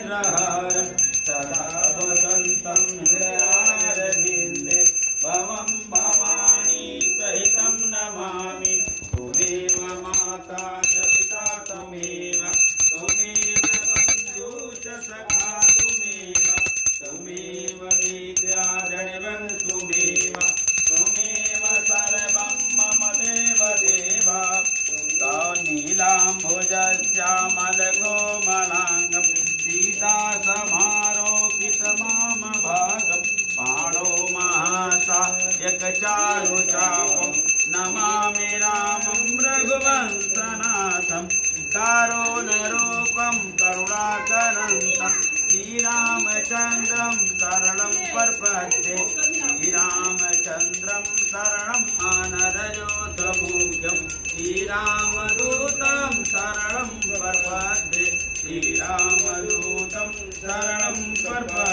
चित्रहारं सदा वसन्तं हृदयारविन्दे भवं भवानी सहितं नमामि। त्वमेव माता च पिता त्वमेव बन्धु च सखा त्वमेव विद्या जनिवन् त्वमेव सर्वं मम देव देव। नीलाम्बुजश्यामलकोमलाङ्गं सीतासमारोपितमामभागं पाणो महासायकचारुचापं नमामि रामं रघुवंशनाथं। कारुण्यरूपं करुणाकरन्तं श्रीरामचन्द्रं शरणं प्रपद्ये। श्रीरामचन्द्रं शरणं मानरयोधमुख्यं श्रीरामदूतं शरणं प्रपद्ये। श्रीरामदूतं शरणं प्रपद्ये।